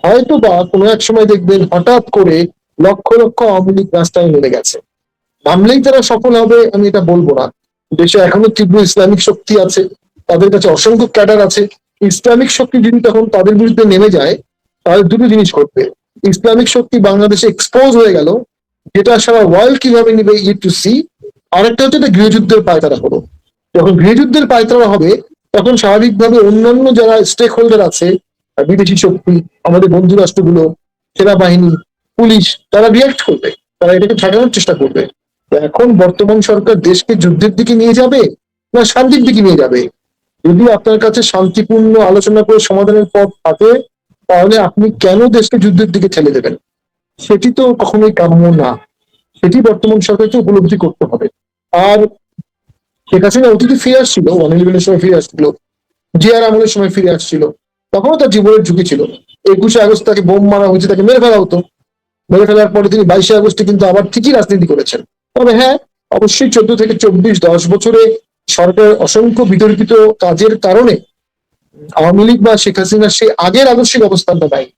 হয়তো বা কোনো এক সময় দেখবেন হঠাৎ করে লক্ষ লক্ষ আওয়ামী লীগ রাস্তায় নেমে গেছে। নামলেই তারা সফল হবে আমি এটা বলবো না। দেশে এখনো তীব্র ইসলামিক শক্তি আছে, তাদের কাছে অসংখ্য ক্যাডার আছে। ইসলামিক শক্তি যদি তখন তাদের বিরুদ্ধে নেমে যায়, তাহলে দুটো জিনিস ঘটবে। ইসলামিক শক্তি বাংলাদেশে এক্সপোজ হয়ে গেল, যেটা সারা ওয়ার্ল্ড কিভাবে নিবে ইট টু সি। আরেকটা হচ্ছে এটা গৃহযুদ্ধের পায়তারা হলো। যখন গৃহযুদ্ধের পায়তারা হবে, তখন স্বাভাবিকভাবে অন্যান্য যারা স্টেক হোল্ডার আছে, বিদেশি শক্তি, আমাদের বন্ধু রাষ্ট্রগুলো, সেনাবাহিনী, পুলিশ, তারা রিয়াক্ট করবে, তারা এটাকে ঠেকানোর চেষ্টা করবে। এখন বর্তমান সরকার দেশকে যুদ্ধের দিকে নিয়ে যাবে না শান্তির দিকে নিয়ে যাবে? যদি আপনার কাছে শান্তিপূর্ণ আলোচনা করে সমাধানের পথ থাকে, তাহলে আপনি কেন দেশকে যুদ্ধের দিকে ঠেলে দেবেন? সেটি তো কখনোই কাম্য না। সেটি বর্তমান সরকারকে উপলব্ধি করতে হবে। আর শেখ হাসিনা অতীতে ফিরে আসছিল, 111-এর সময় ফিরে আসছিল, জিয়ার আমলের সময় ফিরে আসছিল, তখনও তার জীবনের ঝুঁকি ছিল। 21শে আগস্ট তাকে বোম মারা হয়েছে, তাকে মেরে ফেলা হতো। মেরে ফেলার পরে তিনি 22শে আগস্টে কিন্তু আবার ঠিকই রাজনীতি করেছেন। তবে হ্যাঁ, অবশ্যই 14 থেকে 24, 10 বছরে সরকারের অসংখ্য বিতর্কিত কাজের কারণে আওয়ামী লীগ বা শেখ হাসিনা সে আগের আদর্শিক অবস্থানটা দেয়।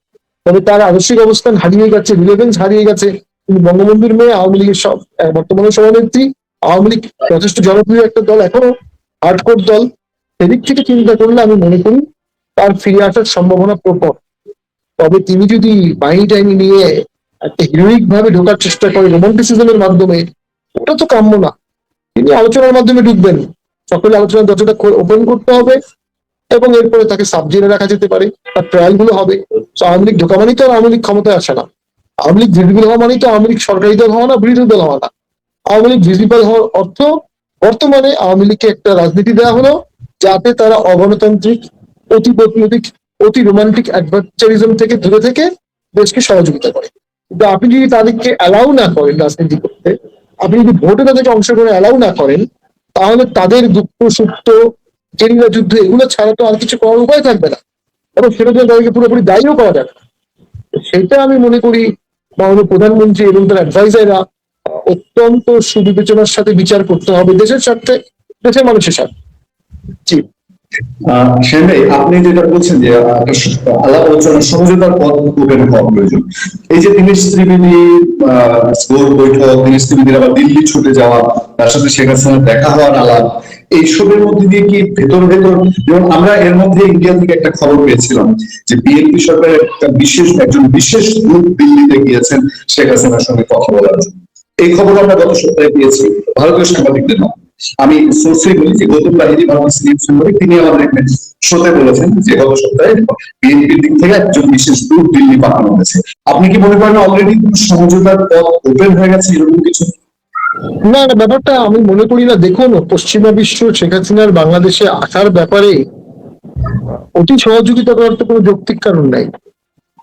তবে তার আদর্শিক অবস্থান হারিয়ে গেছে, রিলেভেন্স হারিয়ে গেছে। তিনি বঙ্গবন্ধুর মেয়ে, আওয়ামী লীগের সব বর্তমানে সভানেত্রী। আওয়ামী লীগ যথেষ্ট জনপ্রিয় একটা দল, এখনো হার্ডকোর দল। সেদিক থেকে চিন্তা করলে আমি মনে করি তার ফিরে আসার সম্ভাবনা প্রবল। তবে তিনি যদি বাহিনী টাইনি নিয়ে একটা হিরোইক ভাবে ঢোকার চেষ্টা করে রোমান্টিসিজমের মাধ্যমে, ওটা তো কাম্য না। তিনি আলোচনার মাধ্যমে ঢুকবেন, সকলে আলোচনার দরজাটা ওপেন করতে হবে, এবং এরপরে তাকে সাবজেক্টে রাখা যেতে পারে, তার ট্রায়াল গুলো হবে। আওয়ামী লীগ ঢোকা মানেই তো আওয়ামী লীগ ক্ষমতায় আসে না। আওয়ামী লীগ ভিজিবল হওয়া মানেই তো আওয়ামী লীগ সরকারি দল হওয়া না, বিরোধী দল হওয়া না। আওয়ামী লীগ ভিজিবল হওয়ার অর্থ বর্তমানে আওয়ামী লীগকে একটা রাজনীতি দেওয়া হলো, যাতে তারা অগণতান্ত্রিক, অতি বৈপ্লবিক, অতি রোমান্টিক অ্যাডভার্চারিজম থেকে দূরে থেকে দেশকে সহযোগিতা করে। কিন্তু আপনি যদি তাদেরকে অ্যালাউ না করেন রাজনীতি করতে, আপনি যদি ভোটে তাদেরকে অংশগ্রহণে অ্যালাউ না করেন, তাহলে তাদের দুঃখ সুপ্ত গেরিলা যুদ্ধ এগুলো ছাড়া তো আর কিছু করার উপায় থাকবে না, এবং সেটা জন্য তাদেরকে পুরোপুরি দায়ীও করা যাবে না। সেটা আমি মনে করি মাননীয় প্রধানমন্ত্রী এবং তার অ্যাডভাইজাররা অত্যন্ত সুবিবেচনার সাথে বিচার করতে হবে, দেশের স্বার্থে, দেশের মানুষের স্বার্থে। জি। সেন ভাই, আপনি যেটা বলছেন যে আলাপ আলোচনা সমঝোতার পথ ওপেন হওয়া প্রয়োজন। এই যে দিনেশ ত্রিবেদী গোল বৈঠক, দিনেশ ত্রিবেদীর আবার দিল্লি ছুটে যাওয়া, তার সাথে শেখ হাসিনার দেখা হওয়ার আলাপ, এইসবের মধ্যে দিয়ে কি ভেতর ভেতর, যেমন আমরা এর মধ্যে ইন্ডিয়া থেকে একটা খবর পেয়েছিলাম যে বিএনপি সরকারের একজন বিশেষ গ্রুপ দিল্লিতে গিয়েছেন শেখ হাসিনার সঙ্গে কথা বলার জন্য। এই খবর আমরা গত সপ্তাহে পেয়েছি ভারতীয় সাংবাদিকদের মাধ্যমে। আমি সোর্সে বলি যে গৌতম লাহিড়ী, ভারতীয় সিনিয়র সাংবাদিক, তিনি আমাদের শোতে বলেছেন যে গত সপ্তাহে বিএনপির দিক থেকে একজন বিশেষ গ্রুপ দিল্লি পাঠানো হয়েছে। আপনি কি মনে করেন অলরেডি সমঝোতার পথ ওপেন হয়ে গেছে এরকম কিছু? না না, ব্যাপারটা আমি মনে করি না। দেখুন, পশ্চিমা বিশ্ব শেখ হাসিনার বাংলাদেশে আসার ব্যাপারে অতি সহযোগিতা করার তো কোনো যৌক্তিক কারণ নাই।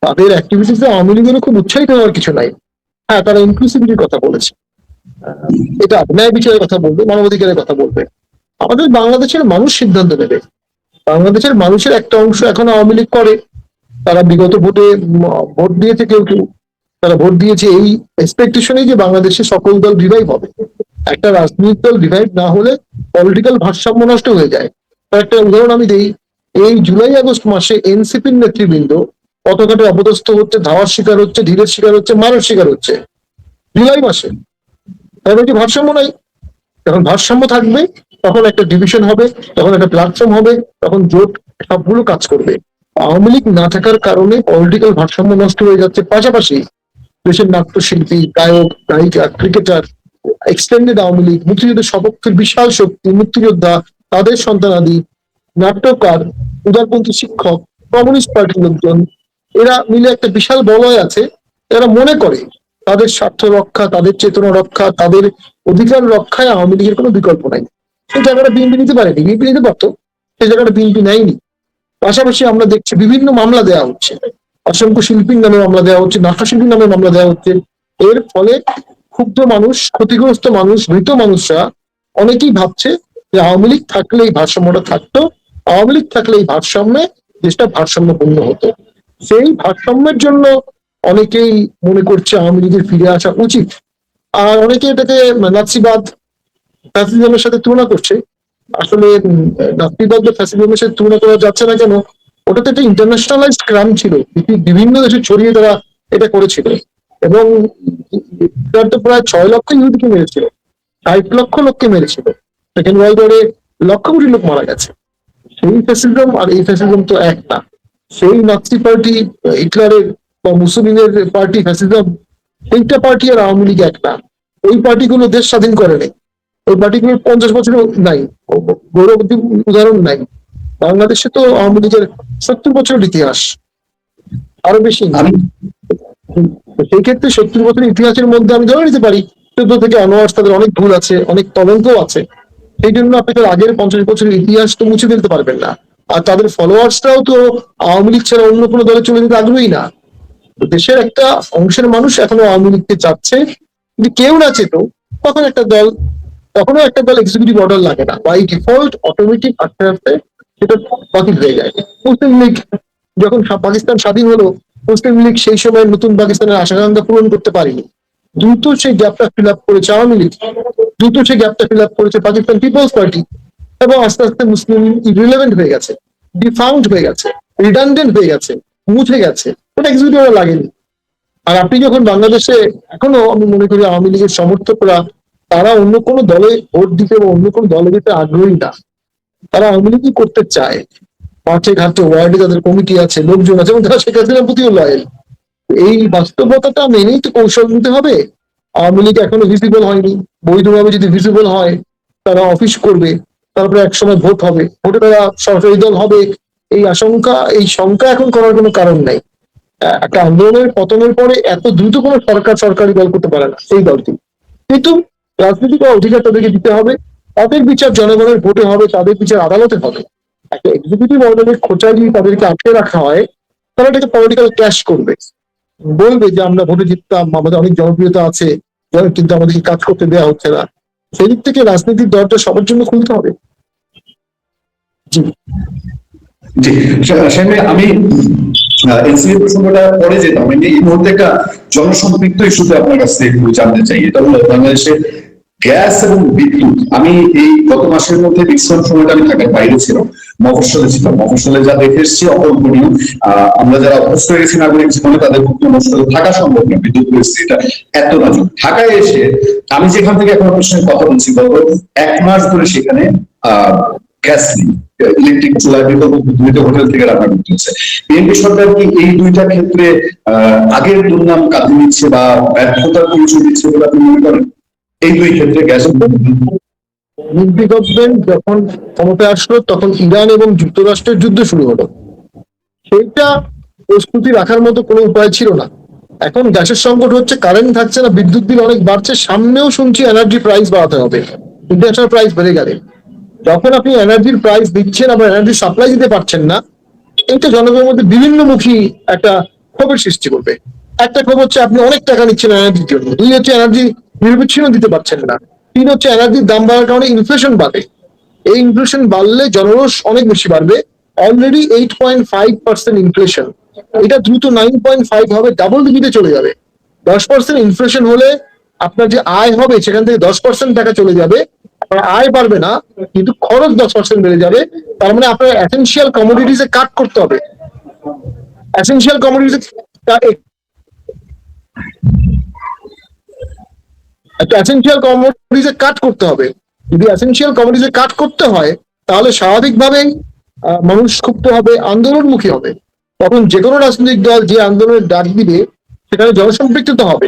তাদের অ্যাক্টিভিটিসে আওয়ামী লীগেরও খুব উৎসাহিত হওয়ার কিছু নাই। হ্যাঁ, তারা ইনক্লুসিভিটির কথা বলেছে, এটা ন্যায় বিচারের কথা বলবে, মানবাধিকারের কথা বলবে। আমাদের বাংলাদেশের মানুষ সিদ্ধান্ত নেবে। বাংলাদেশের মানুষের একটা অংশ এখন আওয়ামী লীগ করে, তারা বিগত ভোটে ভোট দিয়েছে, কেউ কেউ তারা ভোট দিয়েছে এই এক্সপেকটেশনেই যে বাংলাদেশে সকল দল রিভাইভ হবে। একটা রাজনৈতিক দল রিভাইভ না হলে পলিটিক্যাল ভারসাম্য নষ্ট হয়ে যায়। তার একটা উদাহরণ আমি দিই। এই জুলাই আগস্ট মাসে এনসিপির নেতৃবৃন্দ পতাকাটে অপদস্থ হচ্ছে, ধাওয়ার শিকার হচ্ছে, ঢিলের শিকার হচ্ছে, মারার শিকার হচ্ছে জুলাই মাসে। তাহলে কি ভারসাম্য নাই? যখন ভারসাম্য থাকবে, তখন একটা ডিভিশন হবে, তখন একটা প্ল্যাটফর্ম হবে, তখন জোট সবগুলো কাজ করবে। আওয়ামী লীগ না থাকার কারণে পলিটিক্যাল ভারসাম্য নষ্ট হয়ে যাচ্ছে। পাশাপাশি দেশের নাট্যশিল্পী, গায়ক, গায়িকা, ক্রিকেটার, এক্সটেন্ডেড আওয়ামী লীগ, মুক্তিযুদ্ধের সপক্ষের বিশাল শক্তি, মুক্তিযোদ্ধা, তাদের সন্তানাদি, নাট্যকার, উদারপন্থী শিক্ষক, কমিউনিস্ট পার্টির লোকজন, এরা মিলে একটা বিশাল বলয় আছে। এরা মনে করে তাদের স্বার্থ রক্ষা, তাদের চেতনা রক্ষা, তাদের অধিকার রক্ষায় আওয়ামী লীগের কোনো বিকল্প নাই। সেই জায়গাটা বিএনপি নিতে পারেনি, বিএনপি নিতে পারতো, সেই জায়গাটা বিএনপি নেয়নি। পাশাপাশি আমরা দেখছি বিভিন্ন মামলা দেওয়া হচ্ছে, অসংখ্য শিল্পীর নামে মামলা দেওয়া হচ্ছে, নাট্যশিল্পীর নামে মামলা দেওয়া হচ্ছে। এর ফলে ক্ষুব্ধ মানুষ, ক্ষতিগ্রস্ত মানুষ, মৃত মানুষরা অনেকেই ভাবছে যে আওয়ামী লীগ থাকলে এই ভারসাম্যটা থাকতো, আওয়ামী লীগ থাকলে এই ভারসাম্যে দেশটা ভারসাম্যপূর্ণ হতো। সেই ভারসাম্যের জন্য অনেকেই মনে করছে আওয়ামী লীগের ফিরে আসা উচিত। আর অনেকে এটাকে নাৎসিবাদ, ফ্যাসিজমের সাথে তুলনা করছে। আসলে নাৎসিবাদ বা ফ্যাসিজমের সাথে তুলনা করা যাচ্ছে না কেন, ওটাতে একটা ইন্টারন্যাশনালাইজড ক্রাইম ছিল, বিভিন্ন দেশে ছড়িয়ে তারা এটা করেছিল। এবং তার তো প্রায় 6 লক্ষ ইহুদিকে মেরেছিল, 60 লক্ষ লোককে মেরেছিল। সেকেন্ড ওয়ার্ল্ড ওয়ারে লক্ষ কোটি লোক মারা গেছে। সেই ফ্যাসিজম আর এই ফ্যাসিজম তো এক না। সেই নাৎসি পার্টি, হিটলারের বা মুসলিমের পার্টি ফ্যাসিজম, এইটা পার্টি আর আওয়ামী লীগ এক না। ওই পার্টিগুলো দেশ স্বাধীন করেনি, ওই পার্টিগুলো 50 বছরও নাই, গৌরব উদাহরণ নাই। বাংলাদেশে তো আওয়ামী লীগের 70 বছরের ইতিহাস, আরো বেশি। আমি সেই ক্ষেত্রে 70 বছরের ইতিহাসের মধ্যে আমি ধরে নিতে পারি 14 থেকে অনওয়ার্স তাদের অনেক ভুল আছে, অনেক তদন্তও আছে। সেই জন্য আপনি তার আগের 50 বছরের ইতিহাস তো মুছে ফেলতে পারবেন না। আর তাদের ফলোয়ার্সরাও তো আওয়ামী লীগ ছাড়া অন্য কোনো দলে চলে যেতে আগ্রহী না। দেশের একটা অংশের মানুষ এখনো আওয়ামী লীগকে চাচ্ছে, যদি কেউ না চেত তখন একটা দল, তখনও একটা দল এক্সিকিউটিভ অর্ডার লাগে না, বাই ডিফল্ট অটোমেটিক আস্তে আস্তে সেটা বাতিল হয়ে যায়। মুসলিম লীগ যখন পাকিস্তান স্বাধীন হলো, মুসলিম লীগ সেই সময় নতুন পাকিস্তানের আশাকাঙ্ক্ষা পূরণ করতে পারেনি, দ্রুত সেই গ্যাপটা ফিল আপ করেছে আওয়ামী লীগ, দ্রুত সেই গ্যাপটা ফিল আপ করেছে পাকিস্তান পিপলস পার্টি। এবং আস্তে আস্তে মুসলিম ইরিলেভেন্ট হয়ে গেছে, ডিফাউন্ড হয়ে গেছে, রিডান্ডেন্ট হয়ে গেছে, মুছে গেছে, ওটা এক্সিকিউটিভ অর্ডার লাগেনি। আর আপনি যখন বাংলাদেশে এখনো আমি মনে করি আওয়ামী লীগের সমর্থকরা তারা অন্য কোনো দলে ভোট দিতে বা অন্য কোনো দলে দিতে আগ্রহী না, তারা আওয়ামী লীগই করতে চায়। মাঠে ঘাটে ওয়ার্ডে তাদের কমিটি আছে, লোকজন আছে, এবং তারা শেখ হাসিনার প্রতিও লয়েল। এই বাস্তবতাটা মেনেই তো কৌশল নিতে হবে। আওয়ামী লীগ এখনো ভিজিবল হয়নি, বৈধভাবে যদি ভিজিবল হয় তারা অফিস করবে, তারপরে একসময় ভোট হবে, ভোটে তারা সরকারি দল হবে। এই শঙ্কা এখন করার কোনো কারণ নাই। একটা আন্দোলনের পতনের পরে এত দ্রুত কোনো সরকারি দল করতে পারে না সেই দলটি। কিন্তু রাজনীতি করার অধিকার তাদেরকে দিতে হবে, তাদের বিচার জনগণের ভোটে হবে, তাদের বিচার আদালতে হবে। একটা এক্সিকিউটিভ অর্ডারের খোঁচা দিয়ে তাদেরকে আটকে রাখা হয়, তারা এটাকে পলিটিক্যাল ক্যাশ করবে, বলবে যে আমরা ভোটে জিততাম, আমাদের অনেক জনপ্রিয়তা আছে, কিন্তু আমাদেরকে কাজ করতে দেওয়া হচ্ছে না। সেই দিক থেকে রাজনীতির দরজা সবার জন্য খুলতে হবে। জি জি সেখানে আমি এনসিএ প্রসঙ্গটা পরে যেতাম, আমি এই মুহূর্তে একটা জনসম্পৃক্ত ইস্যুতে আপনার কাছ থেকে একটু জানতে চাই। এটা হলো বাংলাদেশে গ্যাস এবং বিদ্যুৎ। আমি এই গত মাসের মধ্যে ম্যাক্সিমাম সময়টা আমি ঢাকার বাইরে ছিলাম, মফস্বলে ছিলাম। মফস্বলে যা দেখে এসেছি অকল্পনীয়। আমরা যারা অভ্যস্ত হয়ে গেছি নাগরিক জীবনে তাদের পক্ষে মফস্বলে থাকা সম্ভব না, বিদ্যুৎ পরিস্থিতিটা এত নাজুক। ঢাকায় এসে আমি যেখান থেকে এখন আপনার সঙ্গে কথা বলছি, গত 1 মাস ধরে সেখানে গ্যাস নেই, ইলেকট্রিক চুলায় বিকল্প পদ্ধতিতে হোটেল থেকে রান্না করতে হচ্ছে। বিএনপি সরকার কি এই দুইটা ক্ষেত্রে আগের দুর্নাম কাঁদে নিচ্ছে বা ব্যর্থতার পরিচয় দিচ্ছে বলে আপনি মনে করেন? এই দুই ক্ষেত্রে গ্যাস মোদি গভর্নমেন্ট যখন ক্ষমতায় আসলো তখন ইরান এবং যুক্তরাষ্ট্রের যুদ্ধ শুরু হলো, সেইটা প্রস্তুতি রাখার মতো কোনো উপায় ছিল না। এখন গ্যাসের সংকট হচ্ছে, কারেন্ট থাকছে না, বিদ্যুৎ বিল অনেক বাড়ছে, সামনেও শুনছি এনার্জি প্রাইস বাড়াতে হবে, ইন্টারন্যাশনাল প্রাইস বেড়ে গেলে। যখন আপনি এনার্জির প্রাইস দিচ্ছেন আবার এনার্জি সাপ্লাই দিতে পারছেন না, এটা জনগণের মধ্যে বিভিন্নমুখী একটা ক্ষোভের সৃষ্টি করবে। একটা ক্ষোভ হচ্ছে আপনি অনেক টাকা নিচ্ছেন এনার্জির জন্য, 2 হচ্ছে এনার্জি নিরবিচ্ছিন্ন দিতে পারছেন না, 3 হচ্ছে এনার্জির দাম বাড়ার কারণে ইনফ্লেশন বাড়ে। এই ইনফ্লেশন বাড়লে জনরোষ অনেক বেশি বাড়বে। অলরেডি 8.5% ইনফ্লেশন, এটা দ্রুত 9.5 হবে, ডাবল ডিজিটে চলে যাবে। 10% ইনফ্লেশন হলে আপনার যে আয় হবে সেখান থেকে 10% টাকা চলে যাবে, আপনার আয় বাড়বে না কিন্তু খরচ 10% বেড়ে যাবে। তার মানে আপনার এসেনশিয়াল কমোডিটিসে কাট করতে হবে, এসেনশিয়াল কমোডিটিস একটা এসেনশিয়াল কমোডিটিসে কাট করতে হবে। যদি এসেনশিয়াল কমোডিটিসে কাট করতে হয় তাহলে স্বাভাবিকভাবেই মানুষ ক্ষুব্ধ হবে, আন্দোলনমুখী হবে। তখন যে কোনো রাজনৈতিক দল যে আন্দোলনের ডাক দিবে সেখানে জনসম্পৃক্ততা হবে।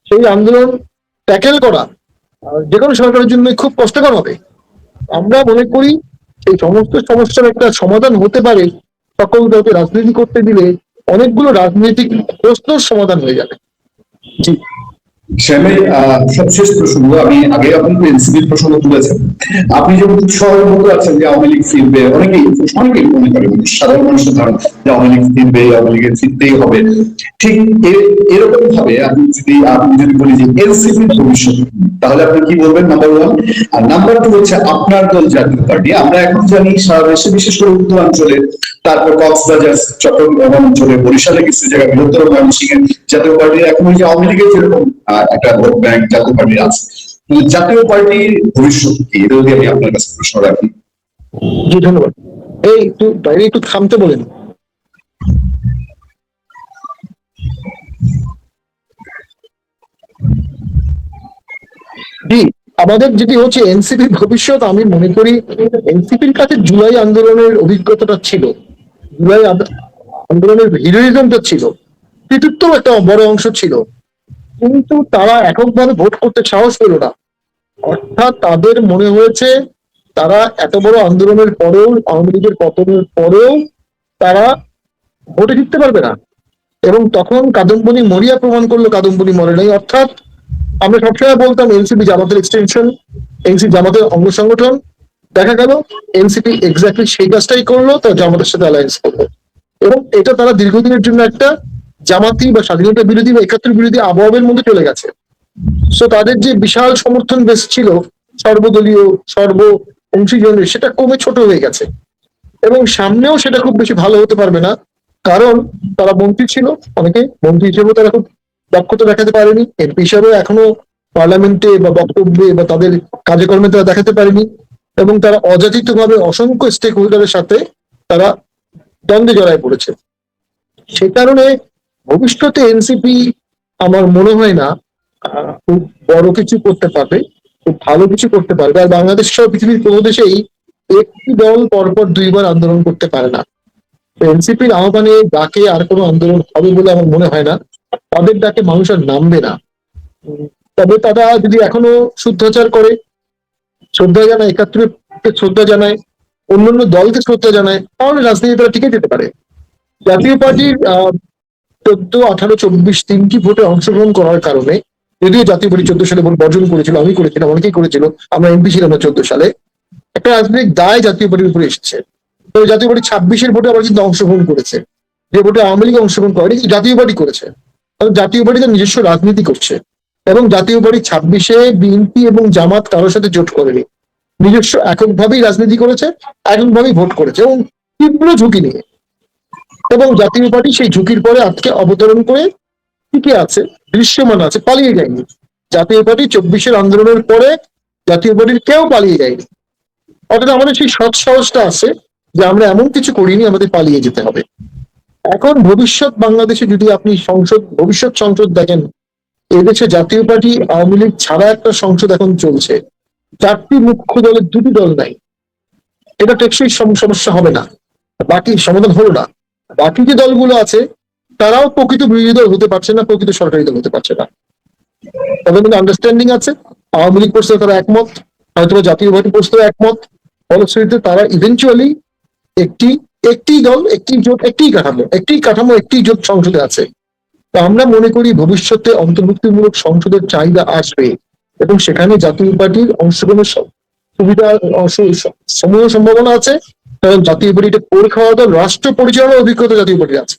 সেই আন্দোলন ট্যাকেল করা যে কোনো সরকারের জন্য খুব কষ্টকর হবে। আমরা মনে করি এই সমস্ত সমস্যার একটা সমাধান হতে পারে সকল দলকে রাজনীতি করতে দিলে, অনেকগুলো রাজনৈতিক প্রশ্নের সমাধান হয়ে যাবে। জি শ্যামে, সবশেষ প্রসঙ্গ, আমি আগে আপনি এনসিপির প্রসঙ্গ তুলেছেন। আপনি যখন শহরের মধ্যে আছেন যে আওয়ামী লীগ ফিরবে, অনেকেই মনে করে, সাধারণ মানুষের ধারণা যে আওয়ামী লীগ ফিরবে, আওয়ামী লীগের ফিরতেই হবে। ঠিক এরকম ভাবে আপনি যদি বলি যে এনসিপির ভবিষ্যৎ, তাহলে আপনি কি বলবেন? নাম্বার 1। আর নাম্বার 2 হচ্ছে আপনার দল জাতীয় পার্টি। আমরা এখন জানি সারা দেশে, বিশেষ করে উত্তরাঞ্চলে, তারপর কক্সবাজার, চট্টগ্রাম অঞ্চলে, বরিশালে কিছু জায়গায়, বৃহত্তর ময়মনসিংহের জাতীয় পার্টি এখন ওই যে আওয়ামী লীগের যেরকম একটা ভোট ব্যাংক জাতীয় পার্টির আছে। জাতীয় পার্টির ভবিষ্যৎ কি, এটা যদি আমি আপনার কাছে প্রশ্ন রাখি। জি ধন্যবাদ। এই একটু বাইরে একটু থামতে বলেন। জি, আমাদের যেটি হচ্ছে এনসিপির ভবিষ্যৎ, আমি মনে করি এনসিপির কাছে জুলাই আন্দোলনের অভিজ্ঞতাটা ছিল, আন্দোলনের হিরোইজমটা ছিল, কৃতিত্ব একটা বড় অংশ ছিল, কিন্তু তারা এককভাবে ভোট করতে সাহস পেল না। অর্থাৎ তাদের মনে হয়েছে তারা এত বড় আন্দোলনের পরেও, আওয়ামী লীগের পতনের পরেও তারা ভোটে জিততে পারবে না। এবং তখন কাদম্বনি মরিয়া প্রমাণ করলো কাদম্বনি মরে নাই। অর্থাৎ আমরা সবসময় বলতাম এনসিপি জামাতের এক্সটেনশন, এনসিপি জামাতের অঙ্গ সংগঠন। দেখা গেল এনসিপি এক্স্যাক্টলি সেই কাজটাই করলো, তো জামাতের সাথে অ্যালায়েন্স করলো। এবং এটা তারা দীর্ঘদিনের জন্য একটা জামাতি বা স্বাধীনতা বিরোধী বা একাত্তর বিরোধী আবহাওয়ার মধ্যে চলে গেছে। সো তাদের যে বিশাল সমর্থন বেশ ছিল সর্বদলীয় সর্ব অংশীজনের, সেটা কমে ছোট হয়ে গেছে। এবং সামনেও সেটা খুব বেশি ভালো হতে পারবে না, কারণ তারা মন্ত্রী ছিল, অনেকে মন্ত্রী হিসেবেও তারা খুব দক্ষতা দেখাতে পারেনি, এমপি হিসেবেও এখনো পার্লামেন্টে বা বক্তব্যে বা তাদের কার্যক্রমে তারা দেখাতে পারেনি। এবং তারা অযাচিত ভাবে অসংখ্য স্টেক হোল্ডারের সাথে তারা দ্বন্দ্বে জড়ায় পড়েছে। সে কারণে ভবিষ্যতে এনসিপি আমার মনে হয় না খুব বড় কিছু করতে পারবে, খুব ভালো কিছু করতে পারবে। আর বাংলাদেশ সহ পৃথিবীর কোনো দেশেই একটি দল পরপর দুইবার আন্দোলন করতে পারে না। এনসিপির আহ্বানে ডাকে আর কোনো আন্দোলন হবে বলে আমার মনে হয় না। তাদের ডাকে মানুষ আর নামবে না। তবে তারা যদি এখনো শুদ্ধাচার করে, শ্রদ্ধা জানায়, একাত্তরকে শ্রদ্ধা জানায়, অন্যান্য দলকে শ্রদ্ধা জানায়, তাহলে রাজনীতি তারা টিকে যেতে পারে। জাতীয় পার্টির 14, 18, 24 তিনটি ভোটে অংশগ্রহণ করার কারণে, যদিও জাতীয় পার্টি 14 সালে ভোট বর্জন করেছিল, আমি করেছিলাম, অনেকেই করেছিল, আমরা এমপি ছিলাম না 14 সালে, একটা রাজনৈতিক দায় জাতীয় পার্টির উপরে এসেছে। তো জাতীয় পার্টি 26-এর ভোটে আবার কিন্তু অংশগ্রহণ করেছে, যে ভোটে আওয়ামী লীগ অংশগ্রহণ করেনি, জাতীয় পার্টি করেছে। কারণ জাতীয় পার্টি তার নিজস্ব রাজনীতি করছে। এবং জাতীয় পার্টি 26-এ বিএনপি এবং জামাত কারোর সাথে জোট করেনি, নিজস্ব এককভাবেই রাজনীতি করেছে, এককভাবেই ভোট করেছে এবং তীব্র ঝুঁকি নিয়ে। এবং জাতীয় পার্টি সেই ঝুঁকির পরে আজকে অবতরণ করে টিকে আছে, দৃশ্যমান আছে, পালিয়ে যায়নি। জাতীয় পার্টি 24-এর আন্দোলনের পরে জাতীয় পার্টির কেউ পালিয়ে যায়নি। অর্থাৎ আমাদের সেই সৎ সাহসটা আছে যে আমরা এমন কিছু করিনি, আমাদের পালিয়ে যেতে হবে। এখন ভবিষ্যৎ বাংলাদেশে যদি আপনি ভবিষ্যৎ সংসদ দেখেন, এদেশে জাতীয় পার্টি আওয়ামী লীগ ছাড়া একটা সংসদ এখন চলছে, 4টি মুখ্য দলের 2টি দল নাই। এটা টেকসই সমস্যা হবে না, বাকি সমাধান হলো না। বাকি যে দলগুলো আছে তারাও প্রকৃত বিরোধী দল হতে পারছে না, প্রকৃত সরকারি দল হতে পারছে না। তাদের মধ্যে আন্ডারস্ট্যান্ডিং আছে, আওয়ামী লীগ করছে তারা একমত, হয়তো জাতীয় পার্টি করছে একমত। ফলশ্রুতিতে তারা ইভেন্চুয়ালি একটি একটি দল, একটি জোট, একটি কাঠামো, একটি জোট সংসদে আছে। তো আমরা মনে করি ভবিষ্যতে অন্তর্ভুক্তিমূলক সংসদের চাহিদা আসবে এবং সেখানে জাতীয় পার্টির অংশগ্রহণের সুবিধা সমূহ সম্ভাবনা আছে। কারণ জাতীয় পার্টিটা কোর খাওয়া দল, রাষ্ট্র পরিচালনার অভিজ্ঞতা জাতীয় পার্টির আছে।